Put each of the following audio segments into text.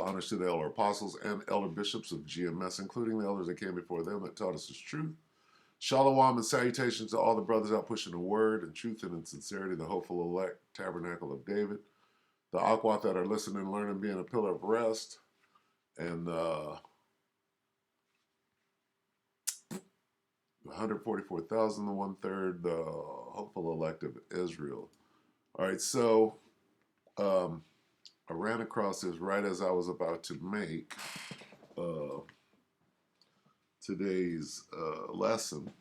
Honors to the elder apostles and elder bishops of GMS, including the elders that came before them that taught us His truth. Shalom and salutations to all the brothers out pushing the word and truth and in sincerity, the hopeful elect tabernacle of David, the Aquat that are listening and learning, being a pillar of rest, and the 144,000, the 1/3, the hopeful elect of Israel. All right, so I ran across this right as I was about to make today's lesson.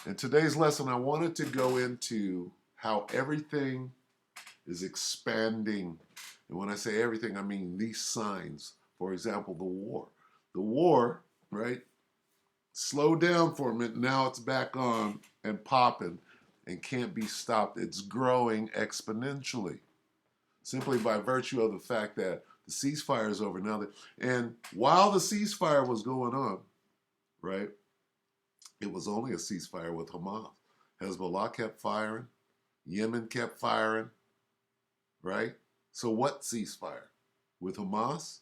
In today's lesson, I wanted to go into how everything is expanding. And when I say everything, I mean these signs. For example, the war. The war, right, slowed down for a minute. Now it's back on and popping and can't be stopped. It's growing exponentially, simply by virtue of the fact that the ceasefire is over now. And while the ceasefire was going on, right, it was only a ceasefire with Hamas. Hezbollah kept firing. Yemen kept firing, right? So what ceasefire? With Hamas,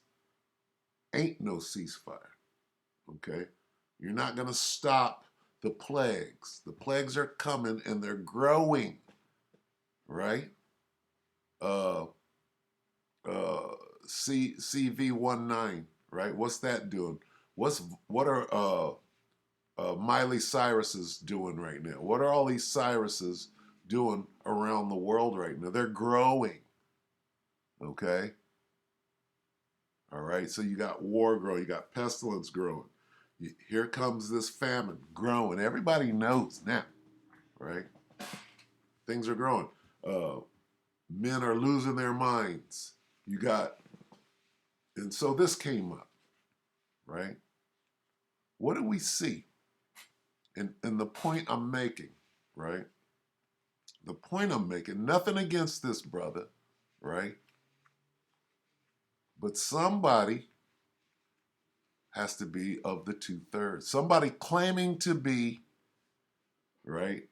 ain't no ceasefire, okay? You're not going to stop the plagues. The plagues are coming and they're growing, right? CV19, right? What's that doing? What are Miley Cyrus's doing right now? What are all these Cyruses doing around the world right now? They're growing, okay? All right, so you got war growing, you got pestilence growing. Here comes this famine growing. Everybody knows now, right? Things are growing. Men are losing their minds. You got, and so this came up, right? What do we see? And the point I'm making, right? The point I'm making, nothing against this brother, right? But somebody has to be of the 2/3. Somebody claiming to be, right,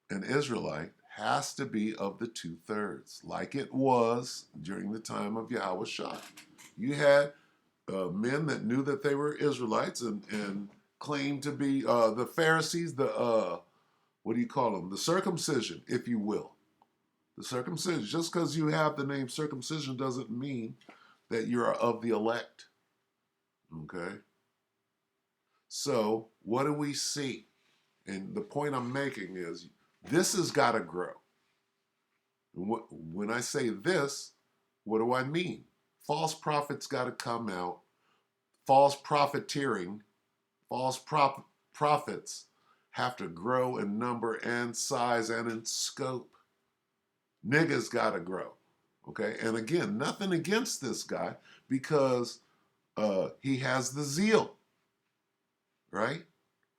an Israelite has to be of the 2/3, like it was during the time of Yahushua. You had men that knew that they were Israelites and claimed to be the Pharisees, the, what do you call them? The circumcision, if you will. The circumcision. Just because you have the name circumcision doesn't mean that you're of the elect. Okay? So, what do we see? And the point I'm making is this has got to grow. And when I say this, what do I mean? False prophets got to come out. False profiteering, prophets have to grow in number and size and in scope. Niggas got to grow. Okay? And again, nothing against this guy because he has the zeal, right?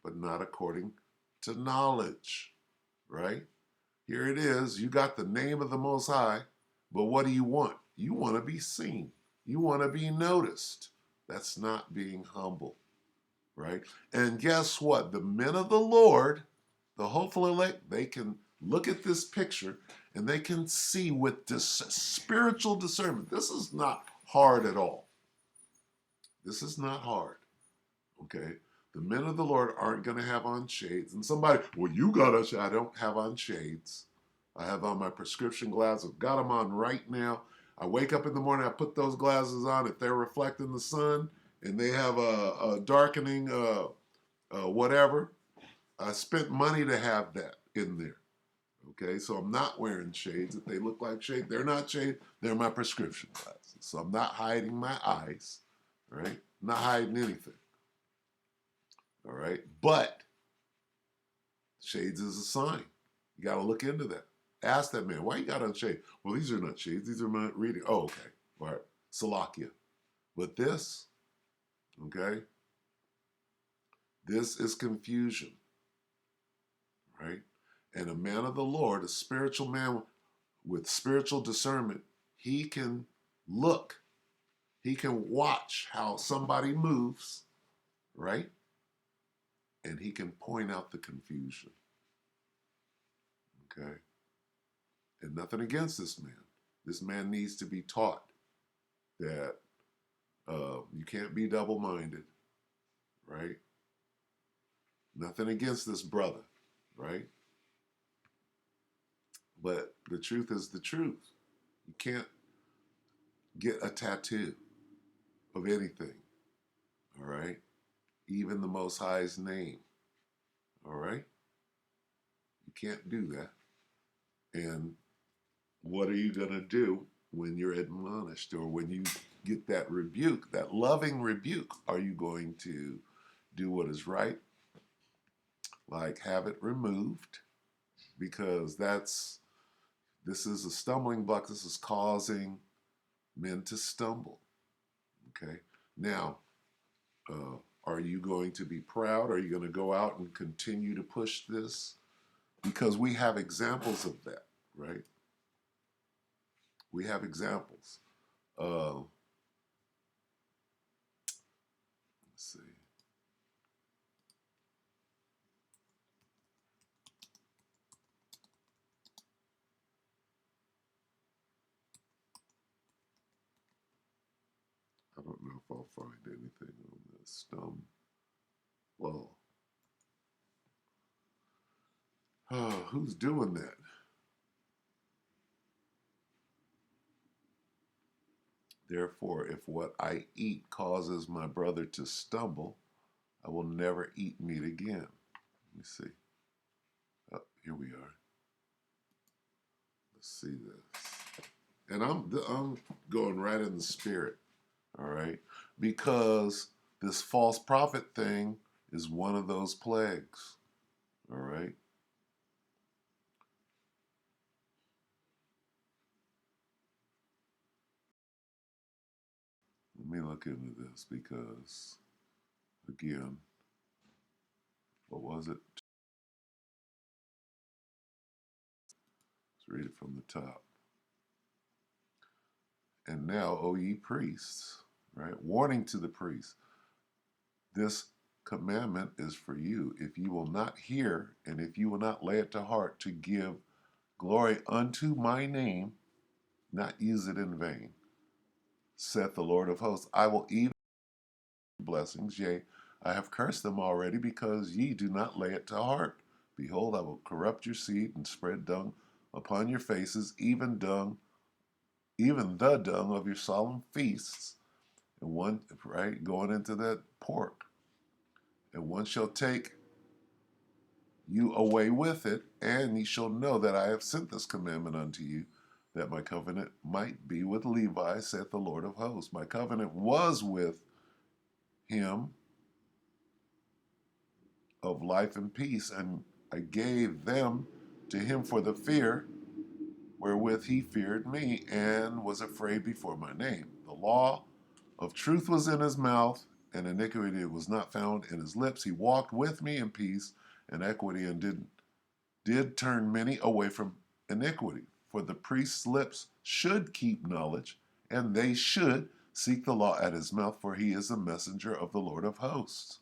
But not according to knowledge, right? Here it is. You got the name of the Most High, but what do you want? You want to be seen. You want to be noticed. That's not being humble, right? And guess what? The men of the Lord, the hopeful elect, they can look at this picture and they can see with this spiritual discernment. This is not hard at all. This is not hard, okay? The men of the Lord aren't going to have on shades. And somebody, well, you got a shade. I don't have on shades. I have on my prescription glasses. I've got them on right now. I wake up in the morning, I put those glasses on. If they're reflecting the sun and they have a darkening whatever, I spent money to have that in there. Okay, so I'm not wearing shades. If they look like shades, they're not shades. They're my prescription glasses. So I'm not hiding my eyes, right? I'm not hiding anything. All right, but shades is a sign. You got to look into that. Ask that man, why you got on shades? Well, these are not shades. These are my reading. Oh, okay. All right. Salakia. But this, okay, this is confusion, right? And a man of the Lord, a spiritual man with spiritual discernment, he can look, he can watch how somebody moves, right? And he can point out the confusion, okay? And nothing against this man. This man needs to be taught. that you can't be double-minded, right? Nothing against this brother, right? But the truth is the truth. You can't get a tattoo of anything, all right? Even the Most High's name, all right? You can't do that. And what are you going to do when you're admonished or when you get that rebuke, that loving rebuke? Are you going to do what is right, like have it removed? Because this is a stumbling block. This is causing men to stumble. Okay. Now, are you going to be proud? Are you going to go out and continue to push this? Because we have examples of that, right? We have examples. Let's see. I don't know if I'll find anything on this. Well, who's doing that? Therefore, if what I eat causes my brother to stumble, I will never eat meat again. Let me see. Oh, here we are. Let's see this. And I'm going right in the spirit, all right? Because this false prophet thing is one of those plagues, all right? Let me look into this because, again, what was it? Let's read it from the top. And now, O ye priests, right? Warning to the priests. This commandment is for you. If you will not hear, and if you will not lay it to heart to give glory unto my name, not use it in vain, saith the Lord of hosts, I will even blessings, yea, I have cursed them already, because ye do not lay it to heart. Behold, I will corrupt your seed and spread dung upon your faces, even the dung of your solemn feasts. And one, right, going into that pork. And one shall take you away with it, and ye shall know that I have sent this commandment unto you, that my covenant might be with Levi, saith the Lord of hosts. My covenant was with him of life and peace, and I gave them to him for the fear wherewith he feared me, and was afraid before my name. The law of truth was in his mouth, and iniquity was not found in his lips. He walked with me in peace and equity, and did turn many away from iniquity. For the priest's lips should keep knowledge, and they should seek the law at his mouth, for he is the messenger of the Lord of hosts.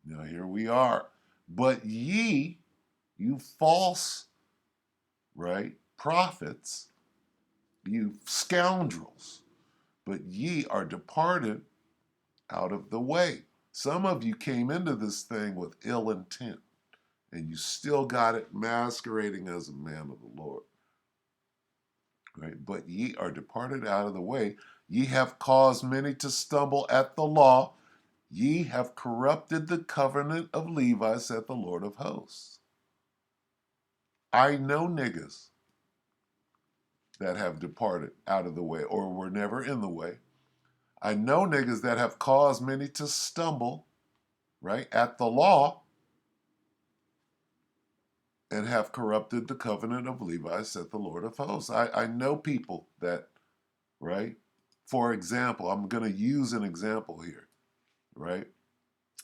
Now here we are. But ye, you false, right, prophets, you scoundrels, but ye are departed out of the way. Some of you came into this thing with ill intent, and you still got it masquerading as a man of the Lord. Right? But ye are departed out of the way. Ye have caused many to stumble at the law. Ye have corrupted the covenant of Levi, saith the Lord of hosts. I know niggas that have departed out of the way or were never in the way. I know niggas that have caused many to stumble, right, at the law, and have corrupted the covenant of Levi, saith the Lord of hosts. I know people that, right? For example, I'm going to use an example here, right?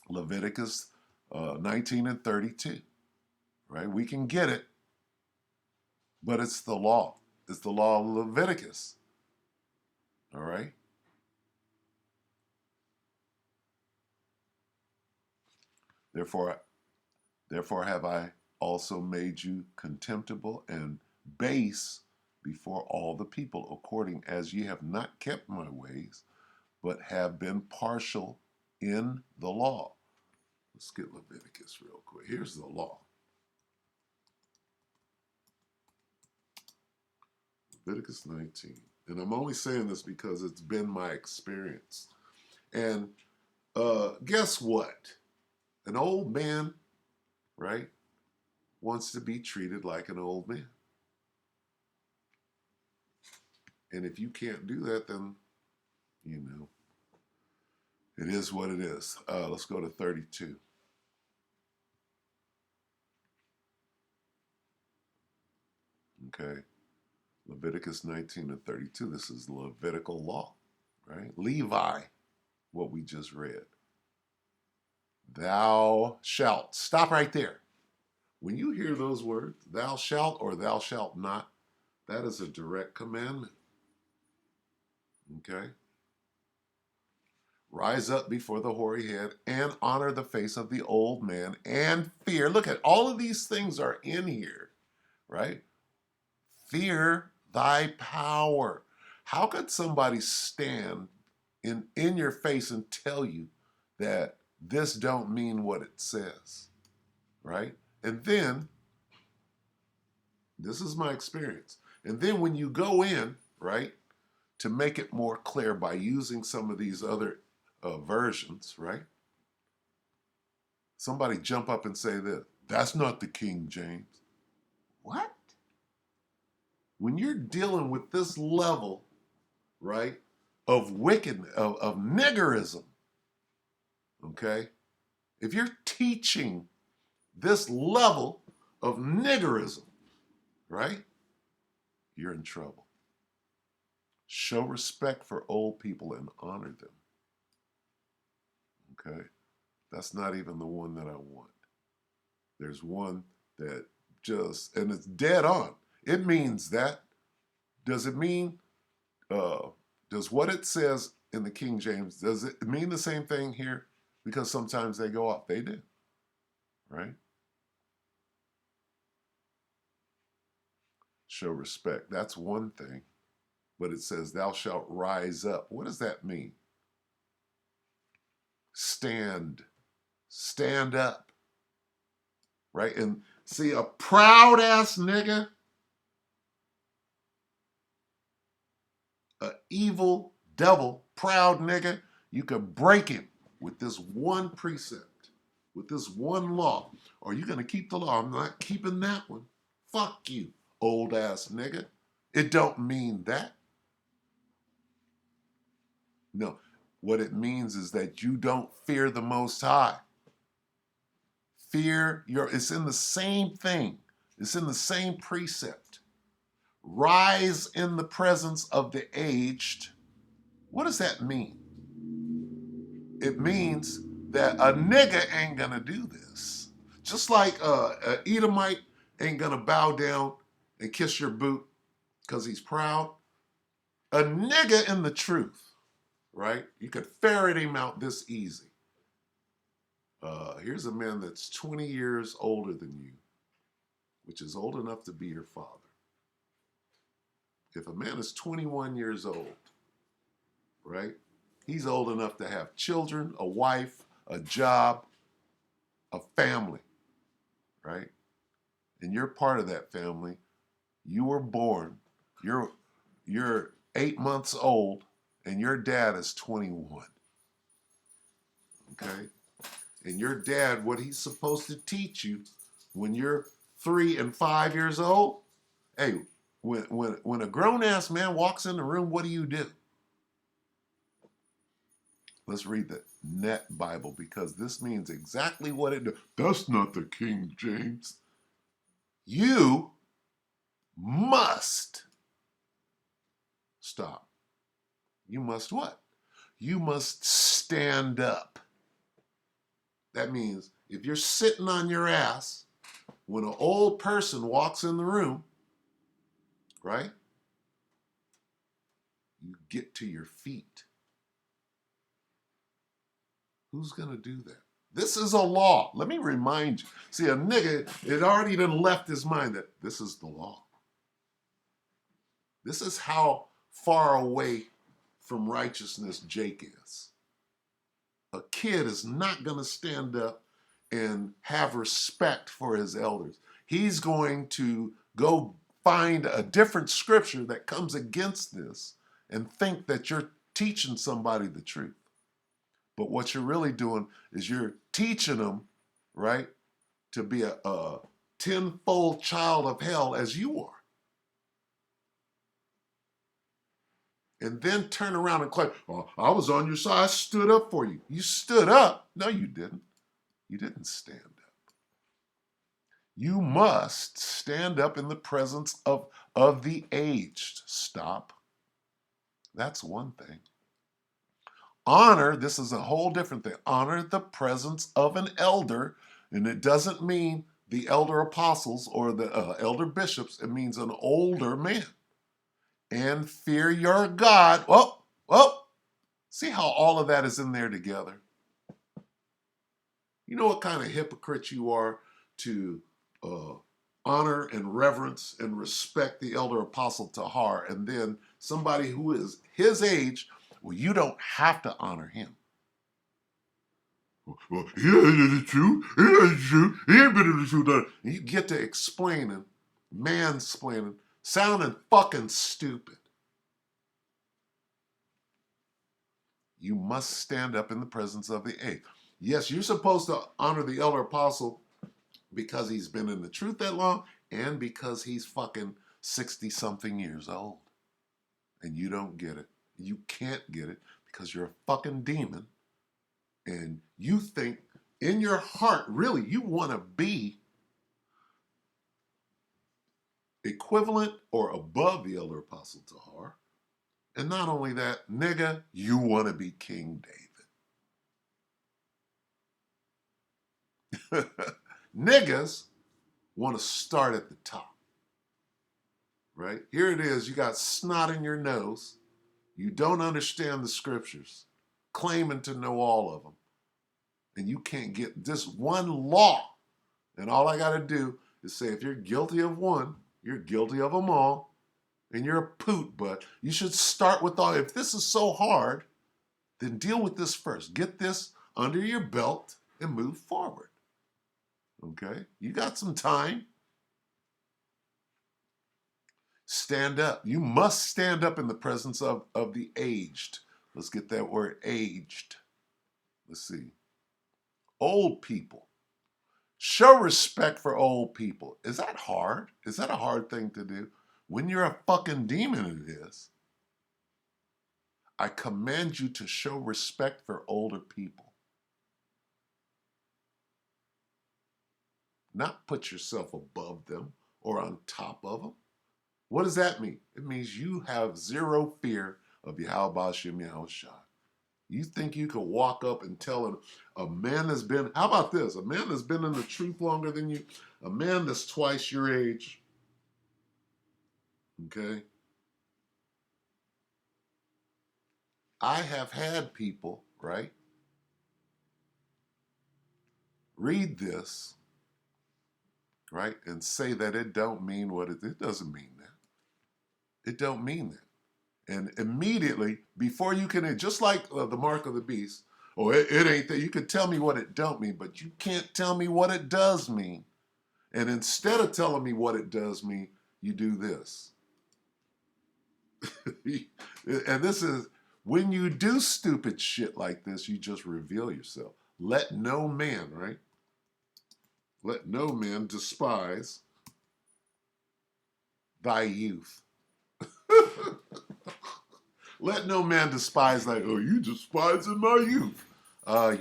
Leviticus 19 and 32, right? We can get it, but it's the law. It's the law of Leviticus, all right? Therefore have I also made you contemptible and base before all the people, according as ye have not kept my ways, but have been partial in the law. Let's get Leviticus real quick. Here's the law. Leviticus 19. And I'm only saying this because it's been my experience. And guess what? An old man, right, wants to be treated like an old man. And if you can't do that, then, you know, it is what it is. Let's go to 32. Okay. Leviticus 19 and 32. This is Levitical law, right? Levi, what we just read. Thou shalt. Stop right there. When you hear those words, thou shalt or thou shalt not, that is a direct commandment. Okay? Rise up before the hoary head and honor the face of the old man and fear. Look at all of these things are in here, right? Fear thy power. How could somebody stand in your face and tell you that this don't mean what it says, right? And then, this is my experience. And then when you go in, right, to make it more clear by using some of these other versions, right? Somebody jump up and say this, that's not the King James. What? When you're dealing with this level, right, of wickedness, of niggerism, okay? If you're teaching this level of niggerism, right, you're in trouble. Show respect for old people and honor them. Okay? That's not even the one that I want. There's one that just, and it's dead on. It means that. Does it mean, does what it says in the King James, does it mean the same thing here? Because sometimes they go off. They do. Right? Show respect. That's one thing. But it says, thou shalt rise up. What does that mean? Stand. Stand up. Right? And see, a proud ass nigga, a evil devil, proud nigga, you can break him with this one precept, with this one law. Or you're going to keep the law. I'm not keeping that one. Fuck you, old ass nigga. It don't mean that. No, what it means is that you don't fear the Most High. It's in the same thing. It's in the same precept. Rise in the presence of the aged. What does that mean? It means that a nigga ain't gonna do this. Just like an Edomite ain't gonna bow down and kiss your boot because he's proud. A nigga in the truth, right? You could ferret him out this easy. Here's a man that's 20 years older than you, which is old enough to be your father. If a man is 21 years old, right, he's old enough to have children, a wife, a job, a family, right? And you're part of that family. You were born. You're 8 months old, and your dad is 21. Okay? And your dad, what he's supposed to teach you when you're 3 and 5 years old, hey, when a grown-ass man walks in the room, what do? Let's read the Net Bible, because this means exactly what it does. That's not the King James. You must stop. You must what? You must stand up. That means if you're sitting on your ass, when an old person walks in the room, right? You get to your feet. Who's going to do that? This is a law. Let me remind you. See, a nigga, it already done left his mind that this is the law. This is how far away from righteousness Jake is. A kid is not going to stand up and have respect for his elders. He's going to go find a different scripture that comes against this and think that you're teaching somebody the truth. But what you're really doing is you're teaching them, right, to be a tenfold child of hell as you are. And then turn around and claim, oh, I was on your side, I stood up for you. You stood up. No, you didn't. You didn't stand up. You must stand up in the presence of the aged. Stop. That's one thing. Honor, this is a whole different thing. Honor the presence of an elder, and it doesn't mean the elder apostles or the elder bishops. It means an older man. And fear your God. See how all of that is in there together? You know what kind of hypocrite you are to honor and reverence and respect the elder apostle Tahar, and then somebody who is his age, well, you don't have to honor him. Well, he ain't in the truth. He ain't in the truth. He ain't been in the truth. You get to explaining, mansplaining, sounding fucking stupid. You must stand up in the presence of the aged. Yes, you're supposed to honor the elder apostle because he's been in the truth that long and because he's fucking 60-something years old. And you don't get it. You can't get it because you're a fucking demon. And you think in your heart, really, you want to be equivalent or above the elder apostle Tahar. And not only that, nigga, you want to be King David. Niggas want to start at the top. Right? Here it is. You got snot in your nose. You don't understand the scriptures, claiming to know all of them. And you can't get this one law. And all I got to do is say, if you're guilty of one, you're guilty of them all. And you're a poot, but you should start with all. If this is so hard, then deal with this first. Get this under your belt and move forward. Okay? You got some time. Stand up. You must stand up in the presence of the aged. Let's get that word aged. Let's see. Old people. Show respect for old people. Is that hard? Is that a hard thing to do? When you're a fucking demon, it is. I command you to show respect for older people. Not put yourself above them or on top of them. What does that mean? It means you have zero fear of Yahweh Shem Yahushua. You think you could walk up and tell a man that's been, how about this? A man that's been in the truth longer than you, a man that's twice your age, okay? I have had people, right, read this, right, and say that it don't mean what it doesn't mean that. It don't mean that. And immediately, before you can, just like the mark of the beast, oh, it ain't that. You can tell me what it don't mean, but you can't tell me what it does mean. And instead of telling me what it does mean, you do this. And this is, when you do stupid shit like this, you just reveal yourself. Let no man, right? Let no man despise thy youth. Let no man despise thy, oh, you despising my youth.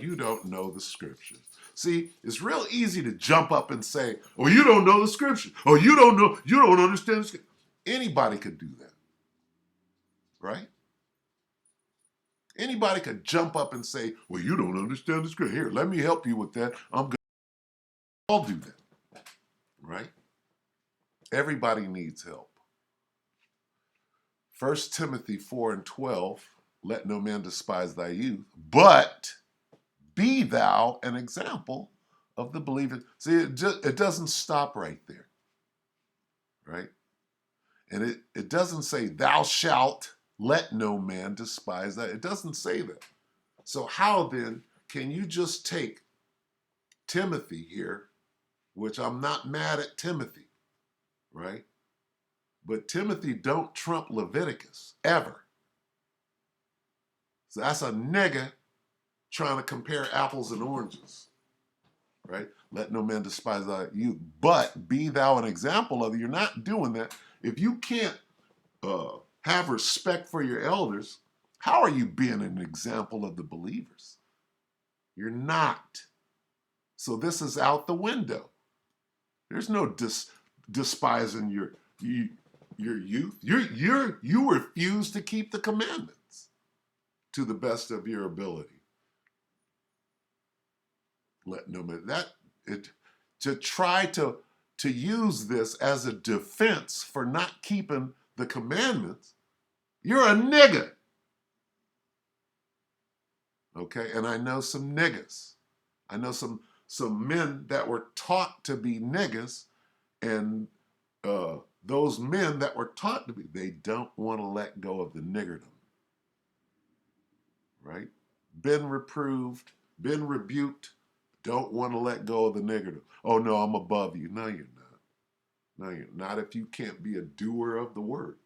You don't know the scriptures. See, it's real easy to jump up and say, oh, you don't know the scriptures. Oh, you don't know, you don't understand the scriptures. Anybody could do that, right? Anybody could jump up and say, well, you don't understand the scripture. Here, let me help you with that. I'm going to all do that, right? Everybody needs help. 1 Timothy 4:12, let no man despise thy youth, but be thou an example of the believer. See, it doesn't stop right there, right? And it doesn't say, thou shalt let no man despise that. It doesn't say that. So how then can you just take Timothy here, which I'm not mad at Timothy, right? But Timothy don't trump Leviticus, ever. So that's a nigga trying to compare apples and oranges, right? Let no man despise thy youth, but be thou an example of it. You're not doing that. If you can't have respect for your elders, how are you being an example of the believers? You're not. So this is out the window. There's no despising your youth. You refuse to keep the commandments to the best of your ability. Let no man to try to use this as a defense for not keeping the commandments. You're a nigga. Okay, and I know some niggas. I know some men that were taught to be niggas, and those men that were taught to be, they don't want to let go of the niggerdom. Right? Been reproved, been rebuked, don't want to let go of the niggerdom. Oh no, I'm above you. No, you're not. No, you're not if you can't be a doer of the word.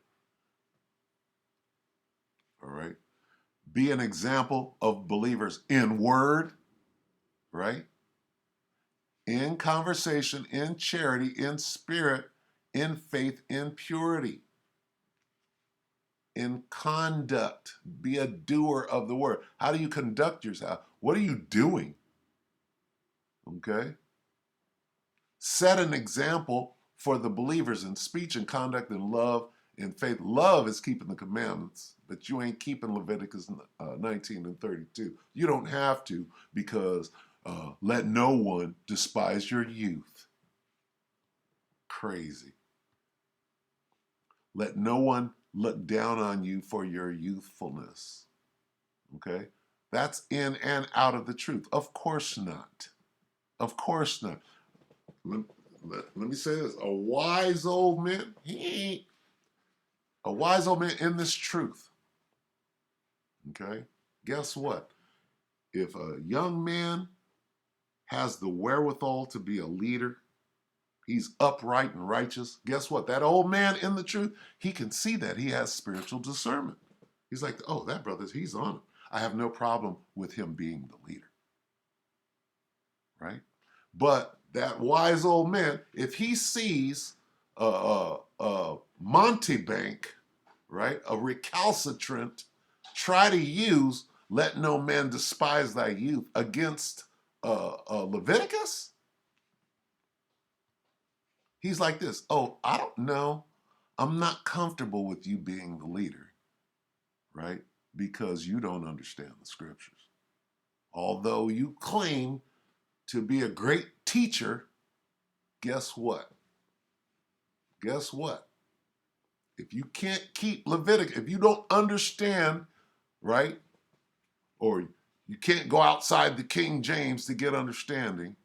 All right? Be an example of believers in word, right? In conversation, in charity, in spirit, in faith, in purity, in conduct. Be a doer of the word. How do you conduct yourself? What are you doing? Okay? Set an example for the believers in speech and conduct and love and faith. Love is keeping the commandments, but you ain't keeping Leviticus 19 and 32. You don't have to, because let no one despise your youth. Crazy. Let no one look down on you for your youthfulness. Okay? That's in and out of the truth. Of course not. Of course not. Let me say this. A wise old man, a wise old man in this truth. Okay? Guess what? If a young man has the wherewithal to be a leader, he's upright and righteous, guess what? That old man in the truth, he can see that he has spiritual discernment. He's like, oh, that brother, he's on it. I have no problem with him being the leader. Right? But that wise old man, if he sees a mountebank, right, a recalcitrant, try to use let no man despise thy youth against Leviticus, he's like this. Oh, I don't know. I'm not comfortable with you being the leader, right? Because you don't understand the scriptures. Although you claim to be a great teacher, guess what? Guess what? If you can't keep Leviticus, if you don't understand, right? Or you can't go outside the King James to get understanding,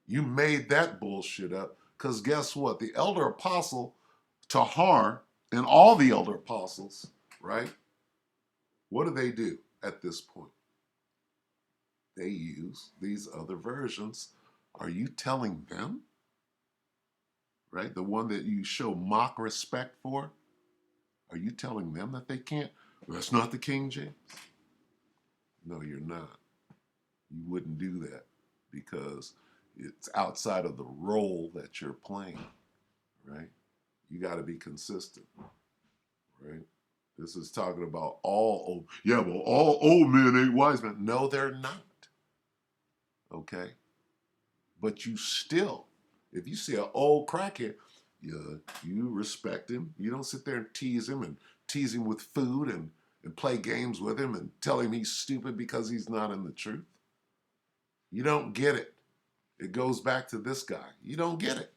you made that bullshit up. Because guess what? The elder apostle, Tahar, and all the elder apostles, right? What do at this point? They use these other versions. Are you telling them, right? The one that you show mock respect for, are you telling them that they can't? Well, that's not the King James. No, you're not. You wouldn't do that because it's outside of the role that you're playing, right? You got to be consistent, right? This is talking about all old. Yeah, well, all old men ain't wise men. No, they're not. Okay? But you still, if you see an old crackhead, you respect him. You don't sit there and tease him with food and play games with him and tell him he's stupid because he's not in the truth. You don't get it. It goes back to this guy. You don't get it.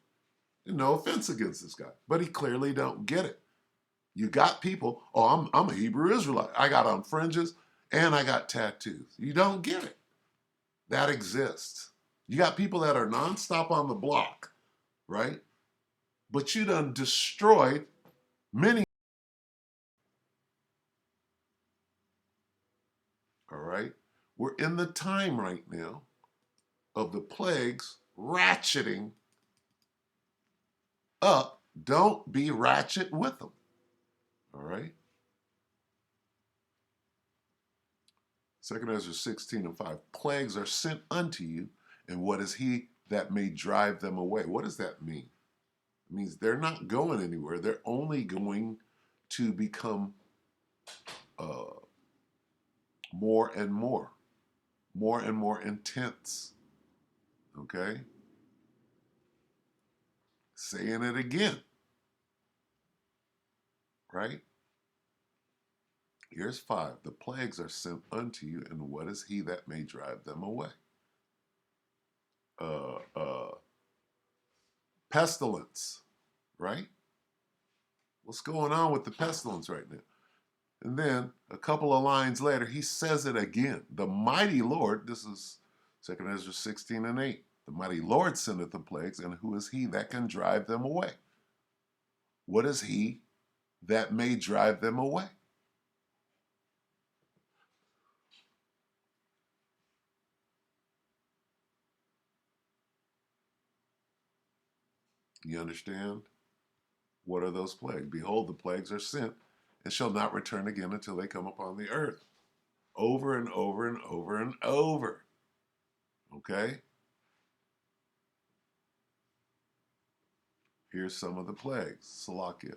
And no offense against this guy, but he clearly don't get it. You got people, oh, I'm a Hebrew Israelite. I got on fringes and I got tattoos. You don't get it. That exists. You got people that are nonstop on the block, right? But you done destroyed Many, all right? We're in the time right now of the plagues ratcheting up. Don't be ratchet with them, all right? 2 Ezra 16:5. Plagues are sent unto you, and what is he that may drive them away? What does that mean? It means they're not going anywhere. They're only going to become uh, more and more intense. Okay? Saying it again, right? Here's 5. The plagues are sent unto you, and what is he that may drive them away? Uh, uh, Pestilence, right? What's going on with the pestilence right now? And then a couple of lines later, he says it again. The mighty Lord, this is 2 Ezra 16:8. The mighty Lord sendeth the plagues, and who is he that can drive them away? What is he that may drive them away? You understand? What are those plagues? Behold, the plagues are sent and shall not return again until they come upon the earth. Over and over and over and over. Okay? Here's some of the plagues. Salakia.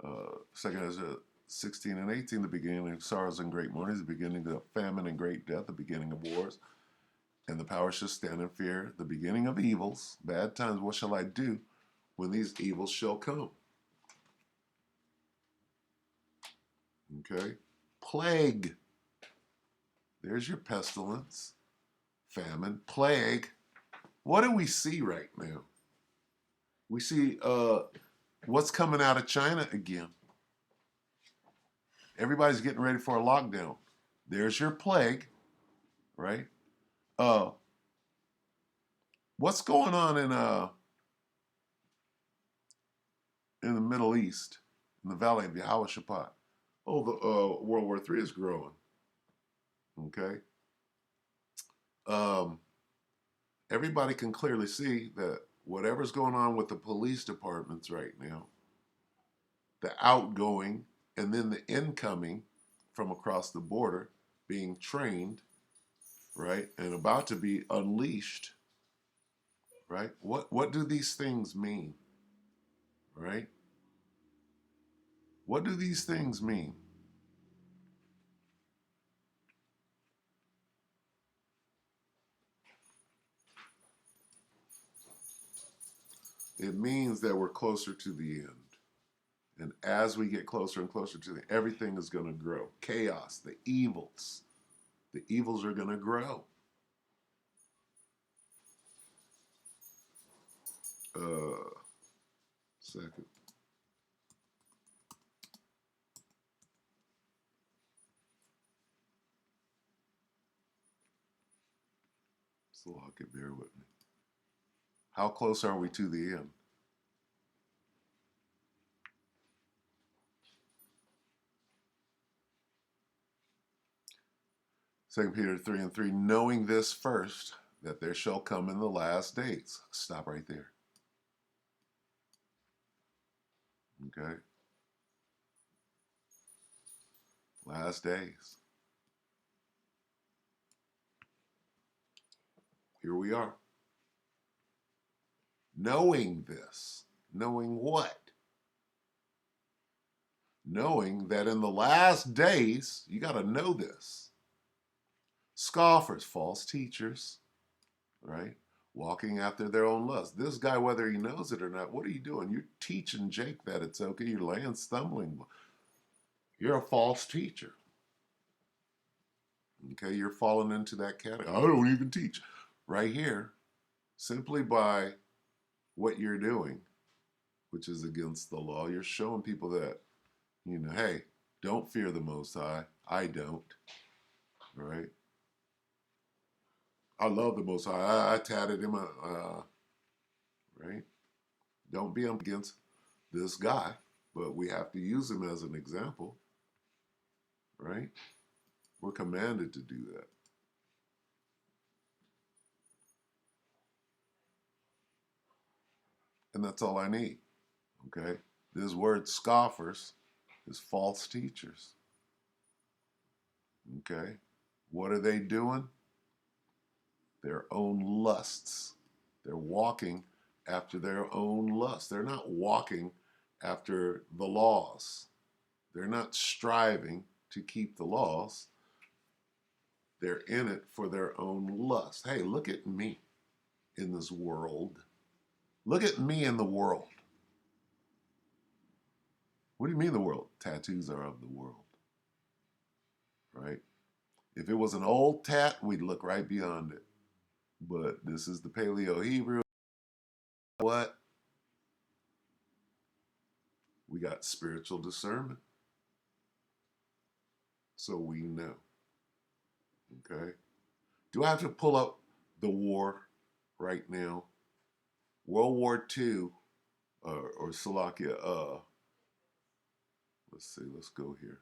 2 Ezra 16:18, the beginning of sorrows and great mourning, the beginning of famine and great death, the beginning of wars, and the power shall stand in fear, the beginning of evils, bad times. What shall I do when these evils shall come? Okay? Plague. There's your pestilence, famine, plague. What do we see right now? We see what's coming out of China again. Everybody's getting ready for a lockdown. There's your plague, right? Uh, what's going on in the Middle East, in the Valley of Yehoshaphat? Oh, the World War III is growing. Okay. Um, everybody can clearly see that whatever's going on with the police departments right now, the outgoing and then the incoming from across the border being trained, right, and about to be unleashed, right? What do these things mean, right? What do these things mean? It means that we're closer to the end. And as we get closer and closer to the everything is going to grow. Chaos, the evils are going to grow. Second. So I could bear with me. How close are we to the end? Second Peter 3:3, knowing this first, that there shall come in the last days. Stop right there. Okay? Last days. Here we are. Knowing this. Knowing what? Knowing that in the last days, you got to know this. Scoffers, false teachers, right? Walking after their own lust. This guy, whether he knows it or not, what are you doing? You're teaching Jake that it's okay. You're laying stumbling. You're a false teacher. Okay, you're falling into that category. I don't even teach. Right here, simply by what you're doing, which is against the law, you're showing people that, hey, don't fear the Most High. I don't. Right? I love the Most High. I tatted him, right? Don't be against this guy. but we have to use him as an example, right? We're commanded to do that. And that's all I need, okay? This word scoffers is false teachers, okay? What are they doing? Their own lusts. They're walking after their own lusts. They're not walking after the laws. They're not striving to keep the laws. They're in it for their own lust. Hey, look at me in this world. Look at me in the world. What do you mean the world? Tattoos are of the world, right? If it was an old tat, we'd look right beyond it. But this is the Paleo Hebrew. What? We got spiritual discernment. So we know. Okay? Do I have to pull up the war right now? World War II, or Slovakia, let's see, let's go here.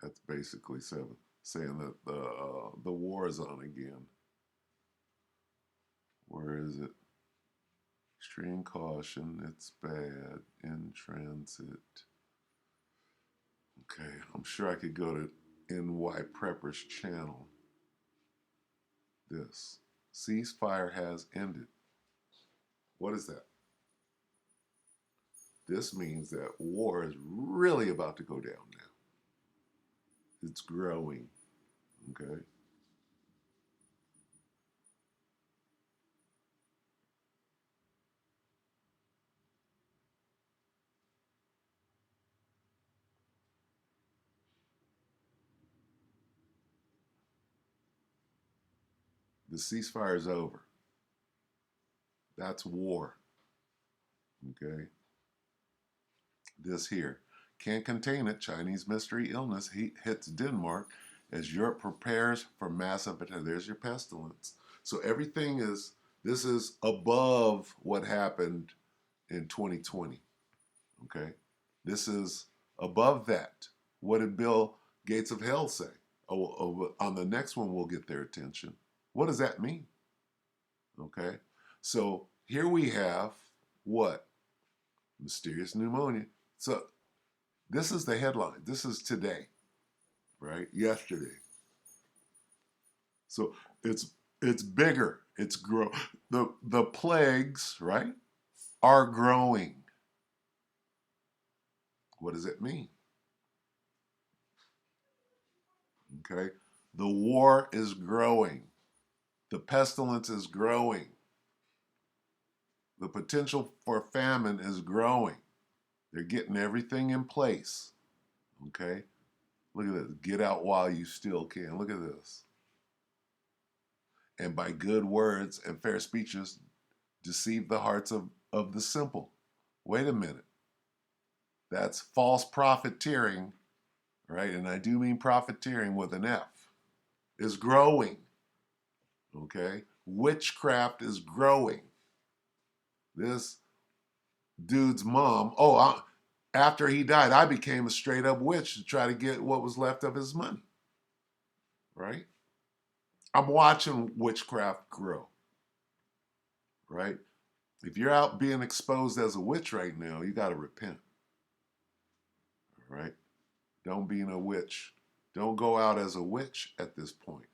That's basically saying that the war is on again. Where is it? Extreme caution, it's bad, in transit. Okay, I'm sure I could go to NY Prepper's channel. This. Ceasefire has ended. What is that? This means that war is really about to go down now. It's growing, okay? The ceasefire is over. That's war, okay? This here. Can't contain it. Chinese mystery illness hits Denmark as Europe prepares for massive, there's your pestilence. So everything is, this is above what happened in 2020, okay? This is above that. What did Bill Gates of Hell say? On the next one, we'll get their attention. What does that mean? Okay, so here we have what? Mysterious pneumonia. So this is the headline. This is today, right? Yesterday. So it's bigger. It's grow. The plagues, right, are growing. What does it mean? Okay, the war is growing. The pestilence is growing. The potential for famine is growing. They're getting everything in place. Okay, look at this. Get out while you still can. Look at this. And by good words and fair speeches, deceive the hearts of the simple. Wait a minute. That's false profiteering, right? And I do mean profiteering with an F, is growing. Okay? Witchcraft is growing. This dude's mom, after he died, I became a straight up witch to try to get what was left of his money, right? I'm watching witchcraft grow, right? If you're out being exposed as a witch right now, you got to repent, all right? Don't be a witch. Don't go out as a witch at this point,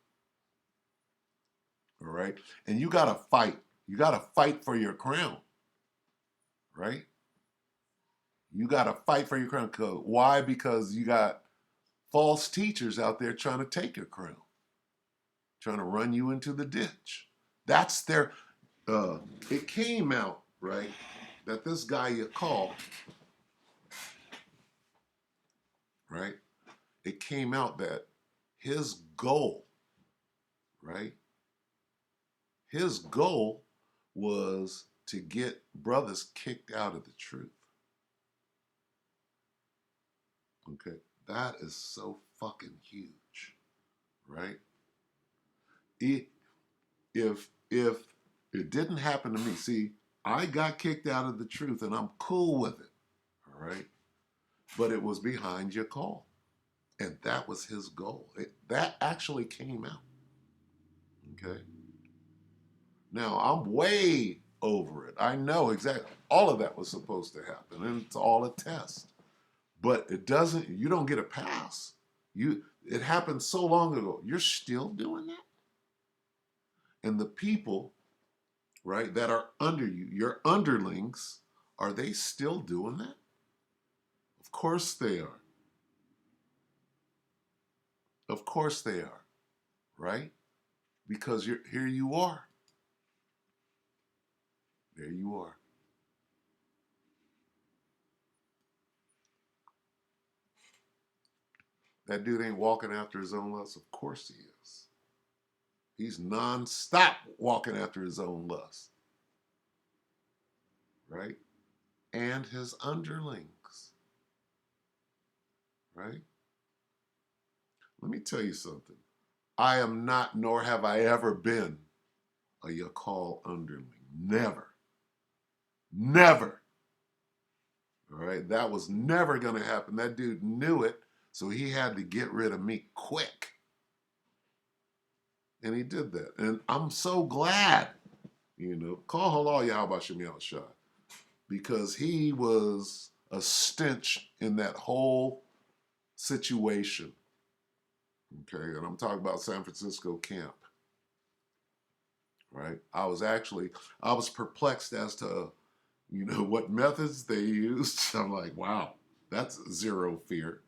all right? And you got to fight. You got to fight for your crown, right? You got to fight for your crown. Why? Because you got false teachers out there trying to take your crown, trying to run you into the ditch. That's their, it came out, right, that this guy you call, right, it came out that his goal, right, his goal was to get brothers kicked out of the truth. Okay, that is so fucking huge, right? If it didn't happen to me, see, I got kicked out of the truth and I'm cool with it, all right? But it was behind your call. And that was his goal. That actually came out. Okay. Now I'm way over it. I know exactly. All of that was supposed to happen, and it's all a test. But it doesn't. You don't get a pass. It happened so long ago. You're still doing that. And the people, right, that are under you, your underlings, are they still doing that? Of course they are. Of course they are, right? Because here you are. There you are. That dude ain't walking after his own lust. Of course he is. He's nonstop walking after his own lust, right? And his underlings, right? Let me tell you something. I am not, nor have I ever been, a Yakal underling. Never. Never. All right? That was never going to happen. That dude knew it, so he had to get rid of me quick. And he did that. And I'm so glad, call halal Yahweh Shem Yahushua, because he was a stench in that whole situation. Okay, and I'm talking about San Francisco camp. Right? I was perplexed as to, what methods they used. I'm like, wow, that's zero fear.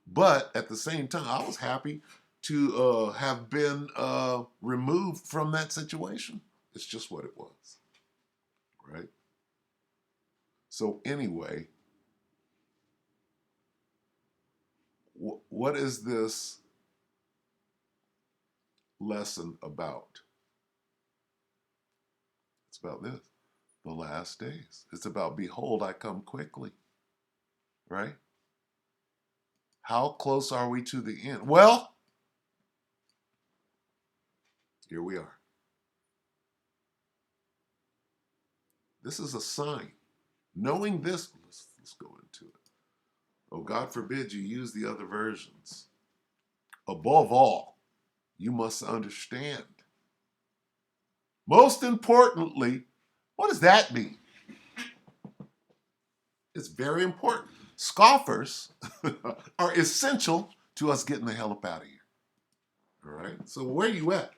But at the same time, I was happy to have been removed from that situation. It's just what it was. Right? So anyway, what is this lesson about? It's about this, the last days. It's about, behold, I come quickly, right? How close are we to the end? Well, here we are. This is a sign. Knowing this, let's go into it. Oh, God forbid you use the other versions. Above all, you must understand. Most importantly, what does that mean? It's very important. Scoffers are essential to us getting the hell up out of here. All right? So where are you at?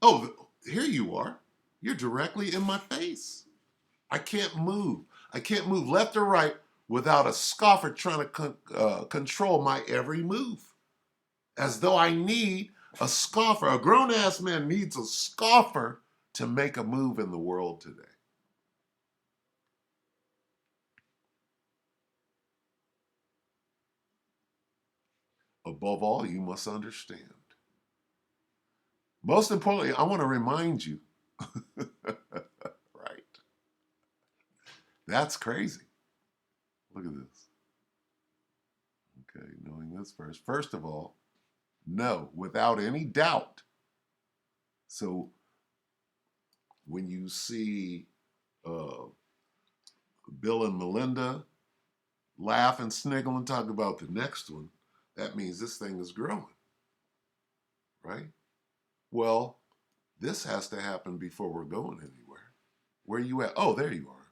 Oh, here you are. You're directly in my face. I can't move. I can't move left or right without a scoffer trying to control my every move. As though I need a scoffer. A grown-ass man needs a scoffer to make a move in the world today. Above all, you must understand. Most importantly, I want to remind you, right? That's crazy. Look at this. Okay, knowing this first. First of all, no, without any doubt. So when you see Bill and Melinda laugh and sniggle and talk about the next one, that means this thing is growing, right? Well, this has to happen before we're going anywhere. Where you at? Oh, there you are.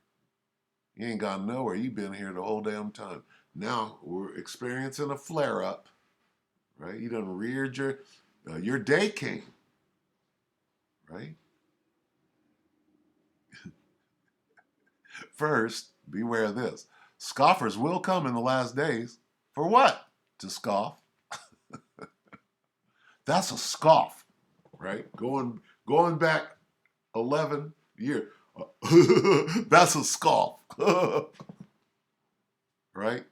You ain't gone nowhere. You've been here the whole damn time. Now we're experiencing a flare up, right? You done reared your day came, right? First, beware of this. Scoffers will come in the last days. For what? To scoff. That's a scoff, right? Going back 11 years. That's a scoff. Right?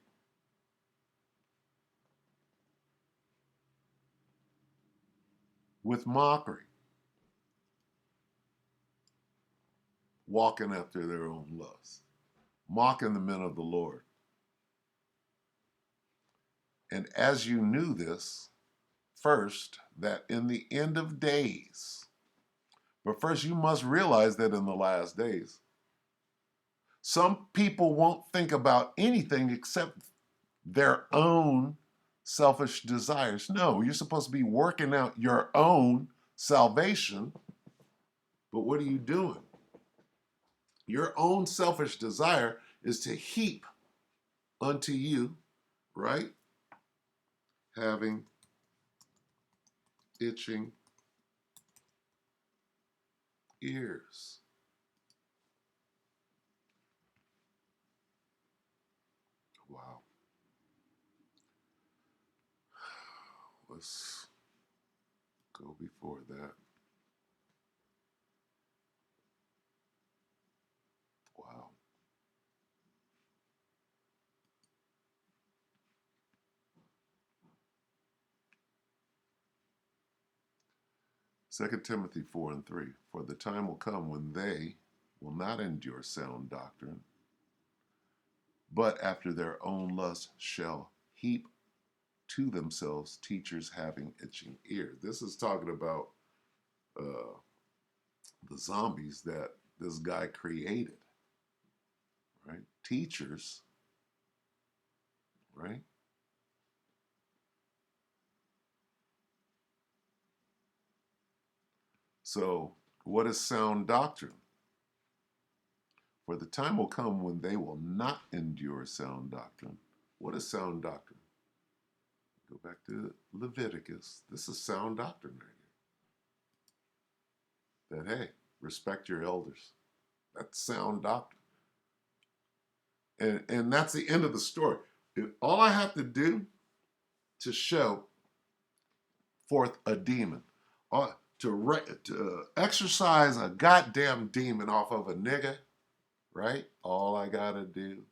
With mockery. walking after their own lusts, mocking the men of the Lord. And as you knew this, first, that in the end of days, but first you must realize that in the last days, some people won't think about anything except their own selfish desires. No, you're supposed to be working out your own salvation, but what are you doing? Your own selfish desire is to heap unto you, right? Having itching ears. Wow. Let's go before that. Wow. Second Timothy 4 and 3. For the time will come when they will not endure sound doctrine, but after their own lusts shall heap to themselves teachers having itching ears. This is talking about the zombies that this guy created, right? Teachers, right? So, what is sound doctrine? For the time will come when they will not endure sound doctrine. What is sound doctrine? Go back to Leviticus. This is sound doctrine right here. That, hey, respect your elders. That's sound doctrine. And that's the end of the story. All I have to do to show forth a demon, to exorcise a goddamn demon off of a nigga, right? All I gotta do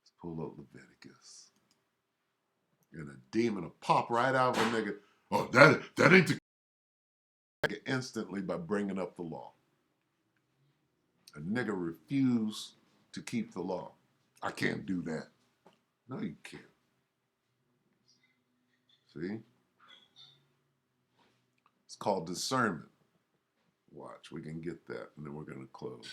is pull up Leviticus, and a demon will pop right out of a nigga. Oh, that ain't the instantly by bringing up the law. A nigga refused to keep the law. I can't do that. No, you can't. See? It's called discernment. Watch, we can get that, and then we're going to close.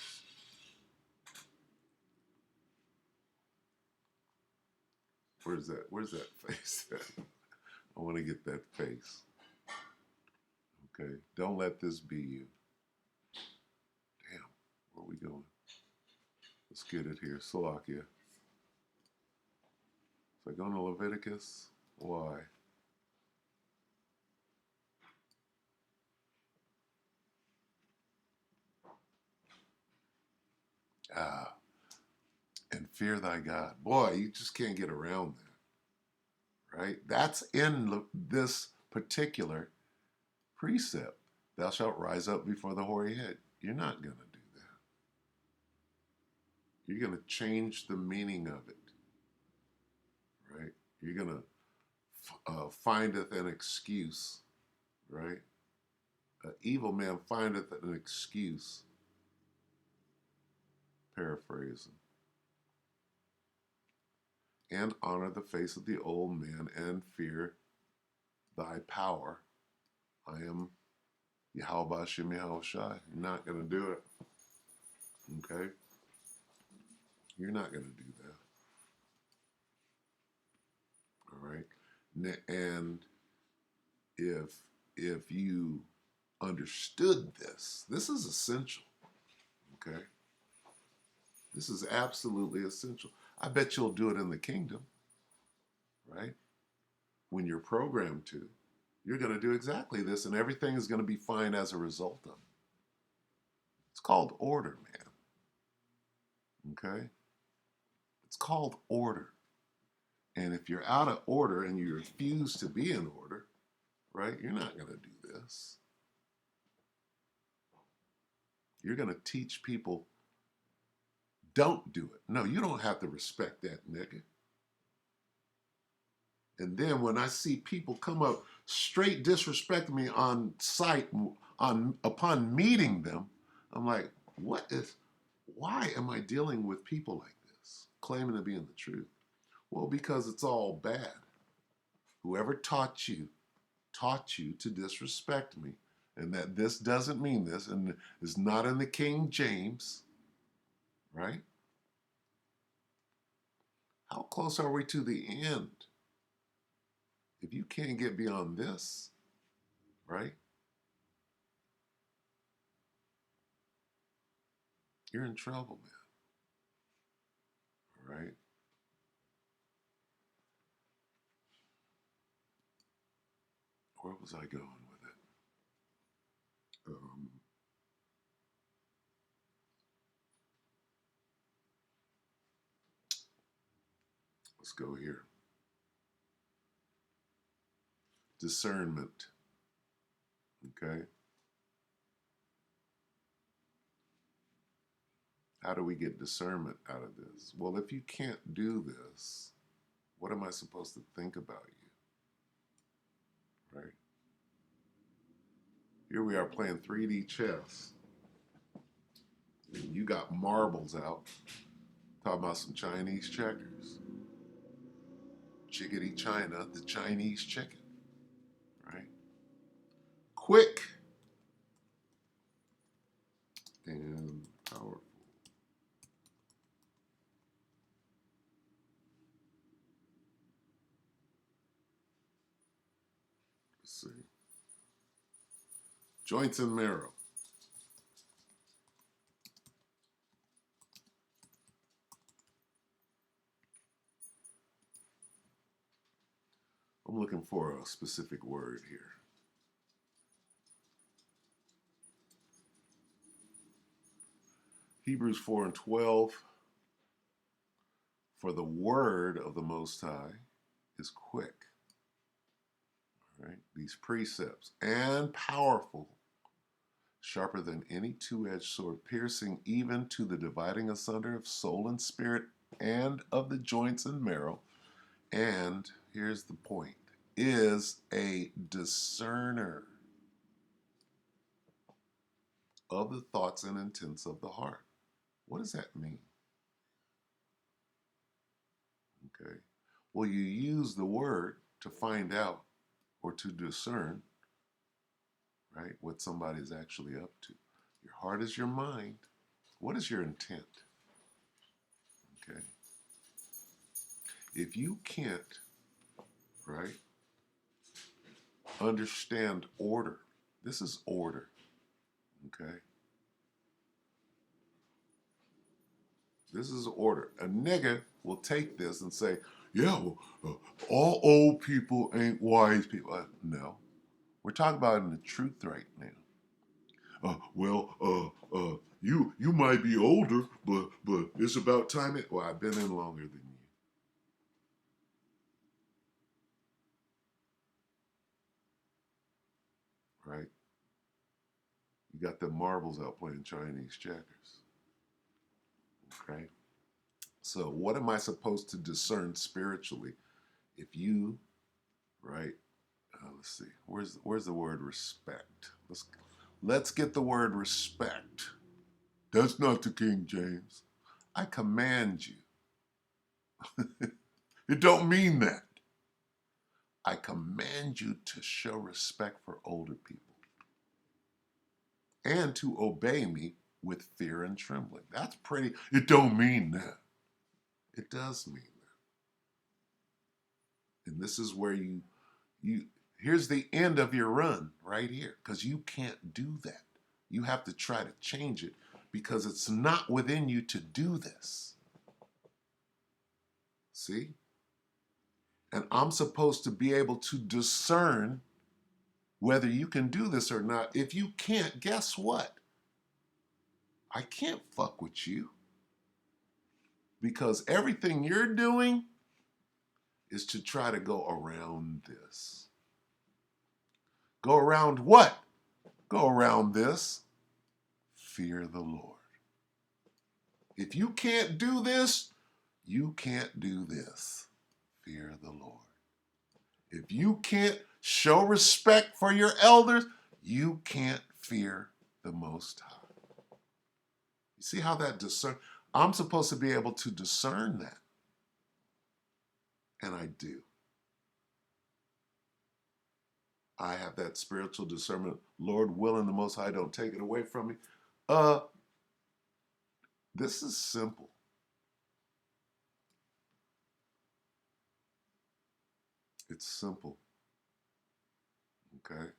Where's that face at? I want to get that face. Okay, don't let this be you. Damn, where are we going? Let's get it here. Salakia. So I go to Leviticus. Why? And fear thy God. Boy, you just can't get around that, right? That's in this particular precept. Thou shalt rise up before the hoary head. You're not going to do that. You're going to change the meaning of it, right? You're going to findeth an excuse, right? An evil man findeth an excuse, paraphrasing, and honor the face of the old man and fear thy power. I am Yahweh Hashem Yahweh Shai. You're not going to do it. Okay? You're not going to do that. All right? And if you understood this, this is essential. Okay? This is absolutely essential. I bet you'll do it in the kingdom. Right? When you're programmed to, you're going to do exactly this, and everything is going to be fine as a result of it. It's called order, man. Okay? It's called order. And if you're out of order and you refuse to be in order, right, you're not going to do this. You're going to teach people, don't do it. No, you don't have to respect that nigga. And then when I see people come up straight disrespecting me on sight, upon meeting them, I'm like, what is why am I dealing with people like this, claiming to be in the truth? Well, because it's all bad. Whoever taught you to disrespect me, and that this doesn't mean this, and is not in the King James, right? How close are we to the end? If you can't get beyond this, right? You're in trouble, man. All right? Where was I going with it? Let's go here. Discernment. Okay? How do we get discernment out of this? Well, if you can't do this, what am I supposed to think about you? Right? Here we are playing 3D chess. And you got marbles out. Talking about some Chinese checkers. Chickadee China, the Chinese chicken. Right? Quick and powerful. Let's see. Joints and marrow. I'm looking for a specific word here. Hebrews 4:12. For the word of the Most High is quick. All right? These precepts, and powerful, sharper than any two-edged sword, piercing even to the dividing asunder of soul and spirit and of the joints and marrow. And here's the point, is a discerner of the thoughts and intents of the heart. What does that mean? Okay. Well, you use the word to find out or to discern, right, what somebody's actually up to. Your heart is your mind. What is your intent? Okay. If you can't, right, understand order, this is order. Okay. This is order. A nigga will take this and say, yeah, well, all old people ain't wise people. No. We're talking about in the truth right now. You might be older, but it's about time. Well, I've been in longer than you. Right? You got the marbles out playing Chinese checkers. Okay? So what am I supposed to discern spiritually? If you, right? Let's see. Where's the word respect? Let's get the word respect. That's not the King James. I command you. It don't mean that. I command you to show respect for older people and to obey me with fear and trembling. That's pretty. It don't mean that. It does mean that. And this is where you here's the end of your run right here, because you can't do that. You have to try to change it because it's not within you to do this. See? And I'm supposed to be able to discern whether you can do this or not. If you can't, guess what? I can't fuck with you, because everything you're doing is to try to go around this. Go around what? Go around this. Fear the Lord. If you can't do this, you can't do this. Fear the Lord. If you can't show respect for your elders, you can't fear the Most High. You See how that discern? I'm supposed to be able to discern that. And I do. I have that spiritual discernment. Lord willing, the Most High don't take it away from me. This is simple. It's simple. Okay?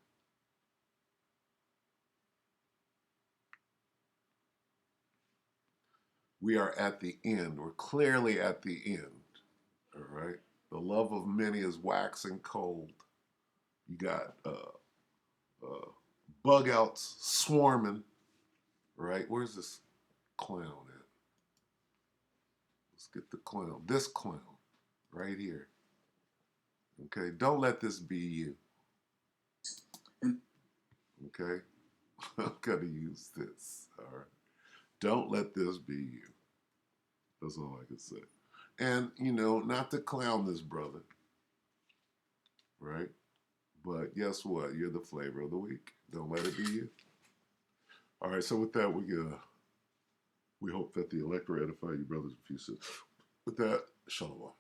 We are at the end. We're clearly at the end. All right? The love of many is waxing cold. You got bug outs swarming. Right? Where's this clown at? Let's get the clown. This clown right here. Okay? Don't let this be you. Okay? I'm going to use this. All right? Don't let this be you. That's all I can say. And, you know, not to clown this brother, right? But guess what? You're the flavor of the week. Don't let it be you. All right, so with that, we hope that the elector edify you, brothers and sisters. With that, shalom.